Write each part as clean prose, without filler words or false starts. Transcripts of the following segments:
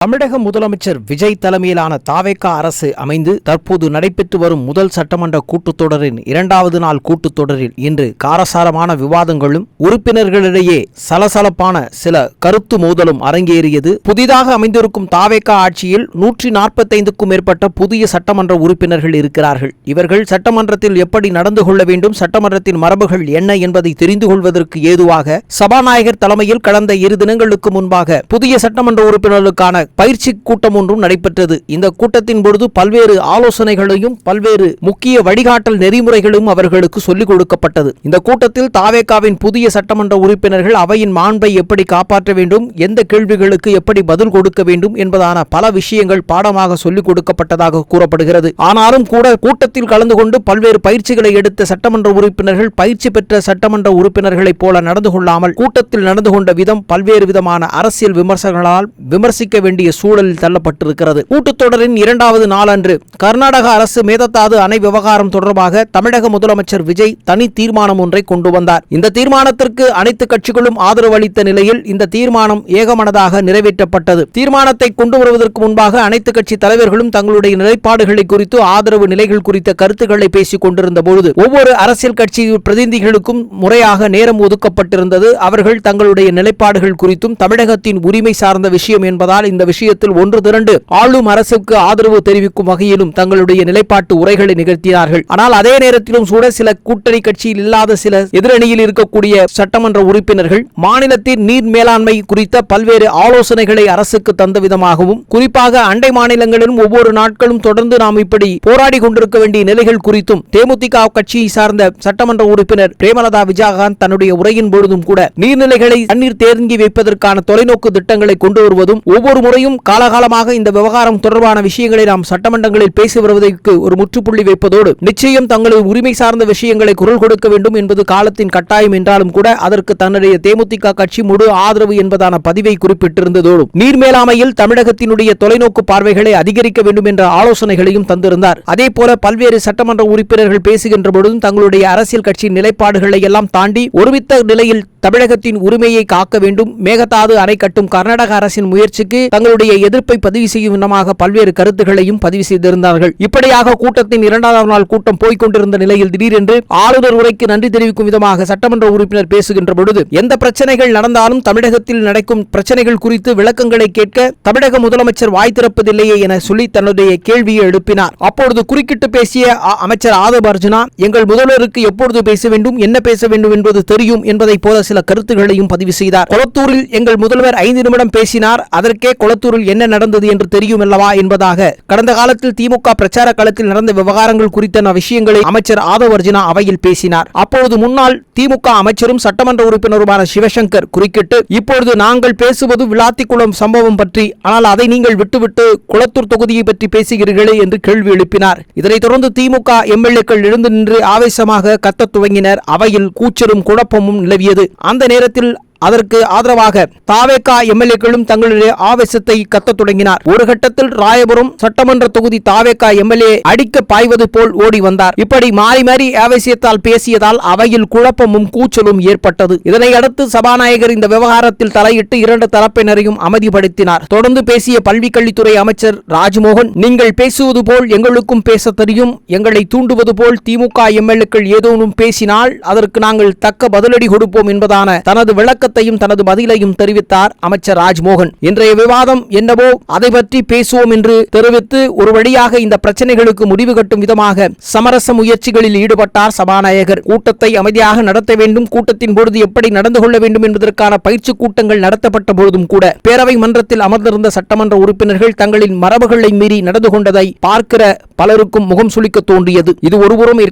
தமிழக முதலமைச்சர் விஜய் தலைமையிலான தாவேக அரசு அமைந்து தற்போது நடைபெற்று வரும் முதல் சட்டமன்ற கூட்டத்தொடரின் 2வது நாள் கூட்டத்தொடரில் இன்று காரசாரமான விவாதங்களும் உறுப்பினர்களிடையே சலசலப்பான சில கருத்து மோதலும் அரங்கேறியது. புதிதாக அமைந்திருக்கும் தாவேக ஆட்சியில் 145க்கும் மேற்பட்ட புதிய சட்டமன்ற உறுப்பினர்கள் இருக்கிறார்கள். இவர்கள் சட்டமன்றத்தில் எப்படி நடந்து கொள்ள வேண்டும், சட்டமன்றத்தின் மரபுகள் என்ன என்பதை தெரிந்து கொள்வதற்கு ஏதுவாக சபாநாயகர் தலைமையில் கடந்த 2 தினங்களுக்கு முன்பாக புதிய சட்டமன்ற உறுப்பினர்களுக்கான பயிற்சி கூட்டம் ஒன்றும் நடைபெற்றது. இந்த கூட்டத்தின் பொழுது பல்வேறு ஆலோசனைகளையும் பல்வேறு முக்கிய வழிகாட்டல் நெறிமுறைகளும் அவர்களுக்கு சொல்லிக் கொடுக்கப்பட்டது. இந்த கூட்டத்தில் தாவேகாவின் புதிய சட்டமன்ற உறுப்பினர்கள் அவையின் மாண்பை எப்படி காப்பாற்ற வேண்டும், எந்த கேள்விகளுக்கு எப்படி பதில் கொடுக்க வேண்டும் என்பதான பல விஷயங்கள் பாடமாக சொல்லிக் கொடுக்கப்பட்டதாக கூறப்படுகிறது. ஆனாலும் கூட கூட்டத்தில் கலந்து கொண்டு பல்வேறு பயிற்சிகளை எடுத்த சட்டமன்ற உறுப்பினர்கள் பயிற்சி பெற்ற சட்டமன்ற உறுப்பினர்களைப் போல நடந்து கொள்ளாமல் கூட்டத்தில் நடந்து கொண்ட விதம் பல்வேறு விதமான அரசியல் விமர்சகர்களால் விமர்சிக்க வேண்டிய சூழலில் தள்ளப்பட்டிருக்கிறது. கூட்டத்தொடரின் 2வது நாளன்று கர்நாடக அரசு மேகதாது அணை விவகாரம் தொடர்பாக தமிழக முதலமைச்சர் விஜய் தனி தீர்மானம் ஒன்றை கொண்டு வந்தார். இந்த தீர்மானத்திற்கு அனைத்து கட்சிகளும் ஆதரவு அளித்த நிலையில் இந்த தீர்மானம் ஏகமனதாக நிறைவேற்றப்பட்டது. தீர்மானத்தை கொண்டு வருவதற்கு முன்பாக அனைத்து கட்சி தலைவர்களும் தங்களுடைய நிலைப்பாடுகளை குறித்து ஆதரவு நிலைகள் குறித்த கருத்துக்களை பேசிக் கொண்டிருந்த பொழுது ஒவ்வொரு அரசியல் கட்சி பிரதிநிதிகளுக்கும் முறையாக நேரம் ஒதுக்கப்பட்டிருந்தது. அவர்கள் தங்களுடைய நிலைப்பாடுகள் குறித்தும் தமிழகத்தின் உரிமை சார்ந்த விஷயம் என்பதால் இந்த விஷயத்தில் ஒன்று திரண்டு ஆளும் அரசுக்கு ஆதரவு தெரிவிக்கும் வகையிலும் தங்களுடைய நிலைப்பாட்டு உரைகளை நிகழ்த்தினார்கள். ஆனால் அதே நேரத்திலும் கூட சில கூட்டணி கட்சியில் இல்லாத சில எதிரணியில் இருக்கக்கூடிய சட்டமன்ற உறுப்பினர்கள் மாநிலத்தின் நீர் மேலாண்மை குறித்த பல்வேறு ஆலோசனைகளை அரசுக்கு தந்த விதமாகவும் குறிப்பாக அண்டை மாநிலங்களிலும் ஒவ்வொரு நாட்களும் தொடர்ந்து நாம் இப்படி போராடி கொண்டிருக்க வேண்டிய நிலைகள் குறித்தும் தேமுதிக கட்சியை சார்ந்த சட்டமன்ற உறுப்பினர் பிரேமலதா விஜயகாந்த் தன்னுடைய உரையின் பொழுதும் கூட நீர்நிலைகளை தண்ணீர் தேங்கி வைப்பதற்கான தொலைநோக்கு திட்டங்களை கொண்டு வருவதும் ஒவ்வொரு முறையும் காலகாலமாக இந்த விவகாரம் தொடர்பான விஷயங்களை நாம் சட்டமன்றங்களில் பேசி வருவதற்கு ஒரு முற்றுப்புள்ளி வைப்பதோடு நிச்சயம் தங்களது உரிமை சார்ந்த விஷயங்களை குரல் கொடுக்க வேண்டும் என்பது காலத்தின் கட்டாயம் என்றாலும் கூட அதற்கு தன்னுடைய தேமுதிக கட்சி முழு ஆதரவு என்பதான பதிவை குறிப்பிட்டிருந்ததோடு நீர் மேலாண்மையில் தமிழகத்தினுடைய தொலைநோக்கு பார்வைகளை அதிகரிக்க வேண்டும் என்ற ஆலோசனைகளையும் தந்திருந்தார். அதே போல பல்வேறு சட்டமன்ற உறுப்பினர்கள் பேசுகின்ற பொழுதும் தங்களுடைய அரசியல் கட்சியின் நிலைப்பாடுகளை எல்லாம் தாண்டி ஒருமித்த நிலையில் தமிழகத்தின் உரிமையை காக்க வேண்டும், மேகதாது அணை கட்டும் கர்நாடக அரசின் முயற்சிக்கு தங்களுடைய எதிர்ப்பை பதிவு செய்யும் விதமாக பல்வேறு கருத்துக்களையும் பதிவு செய்திருந்தார்கள். இப்படியாக கூட்டத்தின் 2வது நாள் கூட்டம் போய்கொண்டிருந்த நிலையில் திடீரென்று ஆளுநர் உரைக்கு நன்றி தெரிவிக்கும் விதமாக சட்டமன்ற உறுப்பினர் பேசுகின்ற பொழுது எந்த பிரச்சனைகள் நடந்தாலும் தமிழகத்தில் நடக்கும் பிரச்சனைகள் குறித்து விளக்கங்களை கேட்க தமிழக முதலமைச்சர் வாய் திறப்பதில்லையே என சொல்லி தன்னுடைய கேள்வியை எழுப்பினார். அப்பொழுது குறுக்கிட்டு பேசிய அமைச்சர் ஆதவ் அர்ஜுனா, எங்கள் முதல்வருக்கு எப்பொழுது பேச வேண்டும், என்ன பேச வேண்டும் என்பது தெரியும் என்பதை போல சில கருத்துகளையும் பதிவு செய்தார். கொளத்தூரில் எங்கள் முதல்வர் 5 நிமிடம் பேசினார், அதற்கே கொளத்தூரில் என்ன நடந்தது என்று தெரியும் அல்லவா என்பதாக கடந்த காலத்தில் திமுக பிரச்சார களத்தில் நடந்த விவகாரங்கள் குறித்த விஷயங்களை அமைச்சர் ஆதவ் அர்ஜுனா அவையில் பேசினார். அப்பொழுது முன்னாள் திமுக அமைச்சரும் சட்டமன்ற உறுப்பினருமான சிவசங்கர் குறுக்கிட்டு, இப்பொழுது நாங்கள் பேசுவது விளாத்திக்குளம் சம்பவம் பற்றி, ஆனால் அதை நீங்கள் விட்டுவிட்டு கொளத்தூர் தொகுதியை பற்றி பேசுகிறீர்களே என்று கேள்வி எழுப்பினார். இதனைத் தொடர்ந்து திமுக எம்எல்ஏக்கள் எழுந்து நின்று ஆவேசமாக கத்தத் துவங்கினர். அவையில் கூச்சலும் குழப்பமும் நிலவியது. அந்த நேரத்தில் அதற்கு ஆதரவாக தாவேகா எம்எல்ஏக்களும் தங்களுடைய ஆவேசத்தை கத்தத் தொடங்கினார். ஒரு கட்டத்தில் ராயபுரம் சட்டமன்ற தொகுதி தாவேகா எம்எல்ஏ அடிக்க பாய்வது போல் ஓடி வந்தார். இப்படி மாறி மாறி ஆவேசத்தால் பேசியதால் அவையில் குழப்பமும் கூச்சலும் ஏற்பட்டது. இதனை அடுத்து சபாநாயகர் இந்த விவகாரத்தில் தலையிட்டு 2 தரப்பினரையும் அமைதிப்படுத்தினார். தொடர்ந்து பேசிய பள்ளிக்கல்வித்துறை அமைச்சர் ராஜ்மோகன், நீங்கள் பேசுவது போல் எங்களுக்கும் பேச தெரியும், எங்களை தூண்டுவது போல் திமுக எம்எல்ஏக்கள் ஏதோனும் பேசினால் அதற்கு நாங்கள் தக்க பதிலடி கொடுப்போம் என்பதான தனது விளக்க தனது பதிலையும் தெரிவித்தார் அமைச்சர் ராஜ்மோகன். இன்றைய விவாதம் என்னவோ அதை பற்றி பேசுவோம் என்று தெரிவித்து ஒரு வழியாக இந்த பிரச்சனைகளுக்கு முடிவு கட்டும் விதமாக சமரச முயற்சிகளில் ஈடுபட்டார் சபாநாயகர். கூட்டத்தை அமைதியாக நடத்த வேண்டும், கூட்டத்தின் பொழுது எப்படி நடந்து கொள்ள வேண்டும் என்பதற்கான பயிற்சி கூட்டங்கள் நடத்தப்பட்ட பொழுதும் கூட பேரவை மன்றத்தில் அமர்ந்திருந்த சட்டமன்ற உறுப்பினர்கள் தங்களின் மரபுகளை மீறி நடந்து கொண்டதை பார்க்கிற பலருக்கும் முகம் சுளிக்க தோன்றியது. இது ஒருபுறம்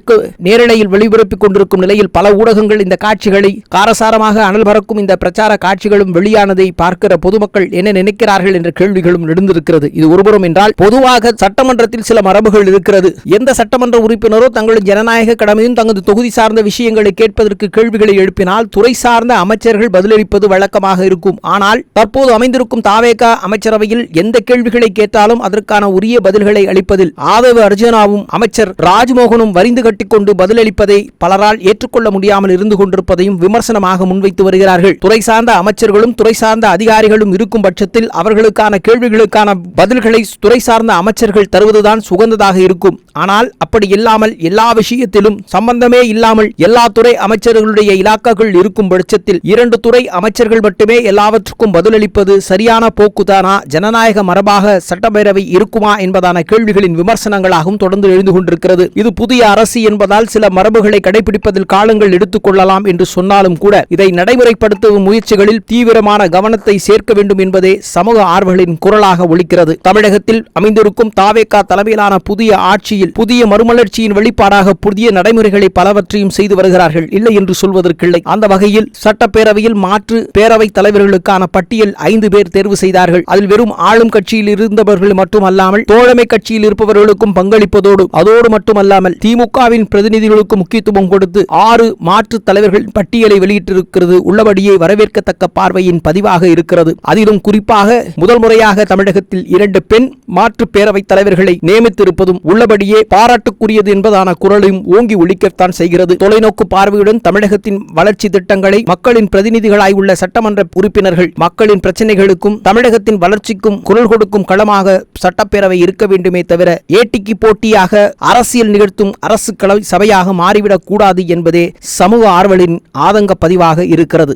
நேரலையில் வெளிபரப்பிக் கொண்டிருக்கும் நிலையில் பல ஊடகங்கள் இந்த காட்சிகளை காரசாரமாக அனல் பறக்கும் இந்த பிரச்சார காட்சிகளும் வெளியானதை பார்க்கிற பொதுமக்கள் என்ன நினைக்கிறார்கள் என்ற கேள்விகளும் எழுந்திருக்கிறது. இது ஒருபுறம் என்றால் பொதுவாக சட்டமன்றத்தில் சில மரபுகள் இருக்கிறது. எந்த சட்டமன்ற உறுப்பினரோ தங்களது ஜனநாயக கடமையும் தங்களது தொகுதி சார்ந்த விஷயங்களை கேட்பதற்கு கேள்விகளை எழுப்பினால் துறை சார்ந்த அமைச்சர்கள் பதிலளிப்பது வழக்கமாக இருக்கும். ஆனால் தற்போது அமைந்திருக்கும் தாவேகா அமைச்சரவையில் எந்த கேள்விகளை கேட்டாலும் அதற்கான உரிய பதில்களை அளிப்பதில் ஆதவ அர்ஜுனாவும் அமைச்சர் ராஜ்மோகனும் வரிந்து கட்டிக்கொண்டு பதிலளிப்பதை பலரால் ஏற்றுக்கொள்ள முடியாமல் இருந்து கொண்டிருப்பதையும் விமர்சனமாக முன்வைத்து வருகிறார்கள். துறை சார்ந்த அமைச்சர்களும் துறை சார்ந்த அதிகாரிகளும் இருக்கும் பட்சத்தில் அவர்களுக்கான கேள்விகளுக்கான பதில்களை துறை சார்ந்த அமைச்சர்கள் தருவதுதான் சுகந்ததாக இருக்கும். ஆனால் அப்படி இல்லாமல் எல்லா விஷயத்திலும் சம்பந்தமே இல்லாமல் எல்லா துறை அமைச்சர்களுடைய இலாக்காக்கள் இருக்கும் பட்சத்தில் 2 துறை அமைச்சர்கள் மட்டுமே எல்லாவற்றுக்கும் பதிலளிப்பது சரியான போக்குதானா, ஜனநாயக மரபாக சட்டப்பேரவை இருக்குமா என்பதான கேள்விகளின் விமர்சனங்களாகவும் தொடர்ந்து எழுந்து கொண்டிருக்கிறது. இது புதிய அரசு என்பதால் சில மரபுகளை கடைபிடிப்பதில் காலங்கள் எடுத்துக் கொள்ளலாம் என்று சொன்னாலும் கூட இதை நடைமுறைப்படுத்தும் முயற்சிகளில் தீவிரமான கவனத்தை சேர்க்க வேண்டும் என்பதே சமூக ஆர்வலர்களின் குரலாக ஒலிக்கிறது. தமிழகத்தில் அமைந்திருக்கும் தாவேகா தலைமையிலான புதிய ஆட்சியில் புதிய மறுமலர்ச்சியின் வெளிப்பாடாக புதிய நடைமுறைகளை பலவற்றையும் செய்து வருகிறார்கள், இல்லை என்று சொல்வதற்கில்லை. அந்த வகையில் சட்டப்பேரவையில் மாற்று பேரவைத் தலைவர்களுக்கான பட்டியல் 5 பேர் தேர்வு செய்தார்கள். அதில் வெறும் ஆளும் கட்சியில் இருந்தவர்கள் மட்டுமல்லாமல் தோழமை கட்சியில் இருப்பவர்களுக்கும் பங்களிப்பதோடு அதோடு மட்டுமல்லாமல் திமுகவின் பிரதிநிதிகளுக்கு முக்கியத்துவம் கொடுத்து 6 மாற்று தலைவர்கள் பட்டியலை வெளியிட்டிருக்கிறது உள்ளபடியே வரவேற்கத்தக்க பார்வையின் பதிவாக இருக்கிறது. அதிலும் குறிப்பாக முதல் முறையாக தமிழகத்தில் 2 பெண் மாற்று பேரவைத் தலைவர்களை நியமித்திருப்பதும் உள்ளபடியே பாராட்டுக்குரியது என்பதான குரலையும் ஓங்கி ஒலிக்கத்தான் செய்கிறது. தொலைநோக்கு பார்வையுடன் தமிழகத்தின் வளர்ச்சி திட்டங்களை மக்களின் பிரதிநிதிகளாய் உள்ள சட்டமன்ற உறுப்பினர்கள் மக்களின் பிரச்சனைகளுக்கும் தமிழகத்தின் வளர்ச்சிக்கும் குரல் கொடுக்கும் களமாக சட்டப்பேரவை இருக்க வேண்டுமே தவிர ஏட்டிக்கு போட்டியாக அரசியல் நிகழ்த்தும் அரசு சபையாக மாறிவிடக் கூடாது என்பதே சமூக ஆர்வலின் ஆதங்க பதிவாக இருக்கிறது.